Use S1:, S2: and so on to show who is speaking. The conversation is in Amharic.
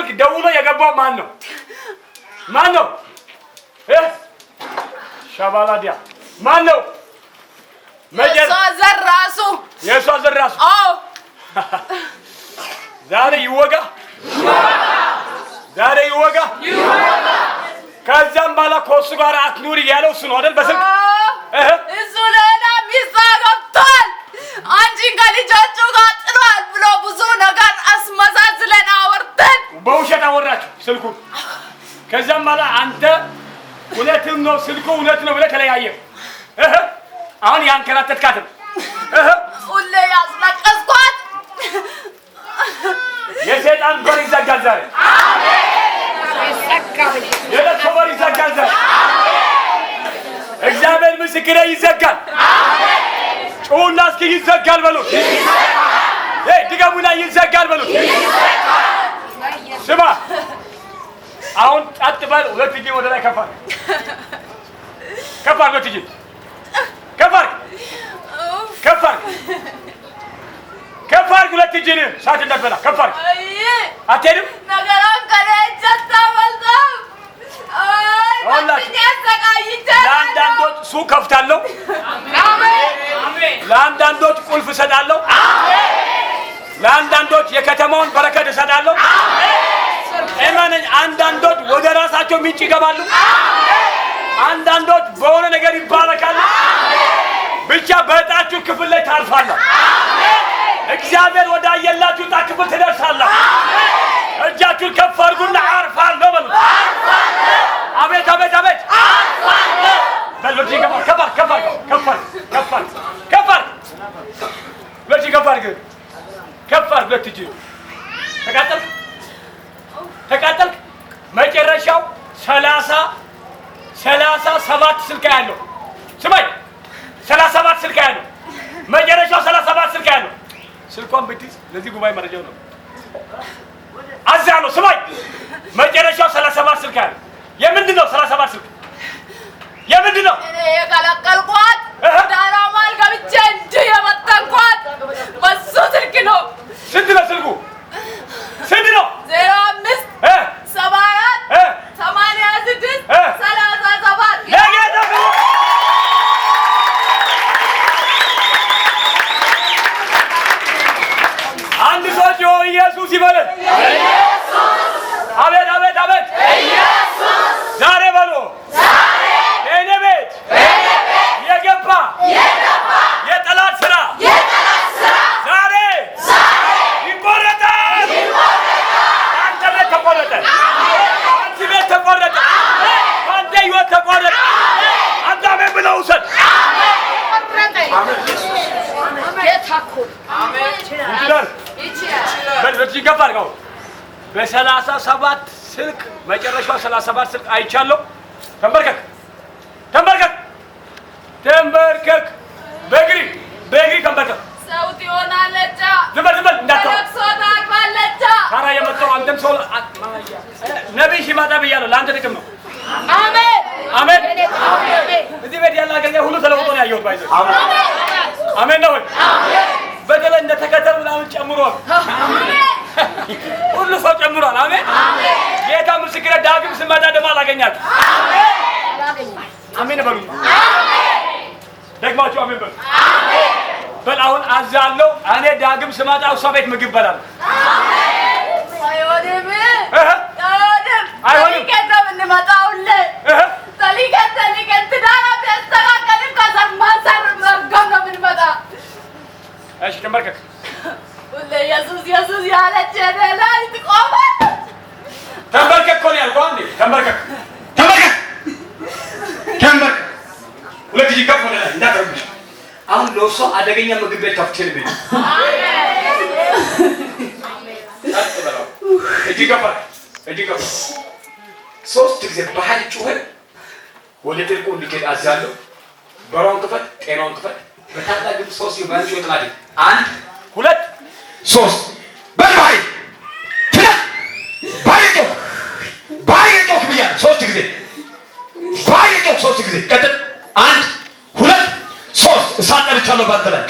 S1: ስልክ ደውሎ የገባው ማን ነው? ማን ነው? ሻባላዲያ ማን ነው? የሷ ዘራሱ
S2: አዎ
S1: ዛሬ ይወጋ ከዛም ባላ ኮሱ ጋር አትኑሪ ያለው እሱ ነው አይደል? በስልክ
S2: እሱ ሌላ ሚስት ገብቷል፣ አንቺን ከልጆቹ ጋር ጥሏል ብሎ ብዙ ነገር አስመሳስለን አወርተን
S1: በውሸት አወራችሁ ስልኩን። ከዛም ባላ አንተ እውነትም ነው ስልኩ እውነት ነው ብለህ ተለያየህ። አሁን ያንከራተትካት
S2: ሁሌ ያስለቀስኳት
S1: የሰይጣን በር ይዘጋል ዛሬ። አሜን። የለቅሶ በር ይዘጋል ዛሬ። እግዚአብሔር ምስክሬ ይዘጋል። አሜን። ጩሁና እስኪ ይዘጋል በሉት። ድገሙና ይዘጋል በሉት። ስማ አሁን ጸጥ በል። ሁለት እጅ ወደ ላይ ከፍ አድርግ። ሁለት እጅ ከፍ አድርግ። ሁለት እጅን ሳት እንደበላ ከፍ አድርግ። አትሄድም
S2: ነገራን ከለጀታ መልካም
S1: ለአንዳንዶች ሱቅ ከፍታለሁ። ለአንዳንዶች ቁልፍ እሰጣለሁ። ለአንዳንዶች የከተማውን በረከት እሰጣለሁ። እመነኝ። አንዳንዶች ወደ ራሳቸው ምንጭ ይገባሉ። አንዳንዶች በሆነ ነገር ይባረካሉ። ብቻ በዕጣችሁ ክፍል ላይ ታልፋለህ። እግዚአብሔር ወደ አየላችሁ ዕጣ ክፍል ትደርሳለህ። እጃችሁን ከፍ አድርጉና አርፋለሁ በሉ። አቤት አቤት አቤት በሉት። ከፍ አድርግ። ሁለት እጅ ተቃጠልክ። መጨረሻው 37 ስልክ ያለው ስማኝ፣ 37 ስልክ ያለው መጨረሻው 37 ስልክ ያለው ስልኳን ብትይዝ ለዚህ ጉባኤ መረጃው ነው። አዛለው ስማኝ፣ መጨረሻው 37 ስልክ ያለው የምንድን ነው? 37 ስልክ የምንድን ነው?
S2: እኔ የቀለቀልኳት ዳራማል ገብቼ እንጂ የመጠንኳት በሱ ስልክ ነው።
S1: ስንት ነው ስልኩ? ስንት ነው?
S2: 05 74 86 37
S1: አንድ ሰው ኢየሱስ ይበለን። አቤት አቤት አቤት ዛሬ በሉ እኔ ቤት የገባ የጠላት ስራ ዛሬ ይቆረጣል። አንተ ቤት ተቆረጠ፣ አንቺ ቤት ተቆረጠ፣ አንተ ህይወት ተቆረጠ። አንተ አሜን ብለው ውሰድ። በ37 ስልክ መጨረሻው 37 ስልክ አይቻለሁ። ተንበርከክ በእግሪ ተንበርከክ።
S2: ሰውት ይሆናለች።
S1: ዝም በል እንዳትተው። ታራ የመጣው አንተም ሰው ነቢይ ሲመጣ ብያለሁ። ለአንተ ጥቅም ነው። አሜን። እዚህ ቤት ያለ አገልጋይ ሁሉ ተለውጦ ነው ያየሁት። ባይዘ አሜን ነው። በተለይ እንደተከተል ምናምን ጨምሯል። ሁሉ ሰው ጨምሯል። አሜን። ጌታ ምስክሬ፣ ዳግም ስመጣ ደግሞ አላገኛችሁ። አሜን በሉ። ደግማችሁ አሜን በሉ። በል አሁን አዛለሁ። እኔ ዳግም ስመጣ እሷ ቤት ምግብ በላለሁ። አይሆንም። እሺ ተንበርከክ።
S2: ኢየሱስ ያለች ላይ ትቆም።
S1: ተንበርከክ እኮ ነው ያልኩህ። አንዴ ተንበርከክ። ሁለት እጅ ከፍ ወደ ላይ እንዳትረብሽ። አሁን ለእሷ አደገኛ ምግብ ቤት ከፍቼልህ እጅ ከፍ 3 ጊዜ ባህል ጩኸት ወደ ጥልቁ እንዲሄድ አዛለሁ። በሯን ክፈት፣ ጤናውን ክፈት። በታላቅ 3 ይባል ይወጣል። 1 2 3 በባይ ባይቶ ብያ 3 ጊዜ ባይቶ 3 ጊዜ ቀጥል። 1 2 3 እሳት ጠርቻለሁ ባንተ ላይ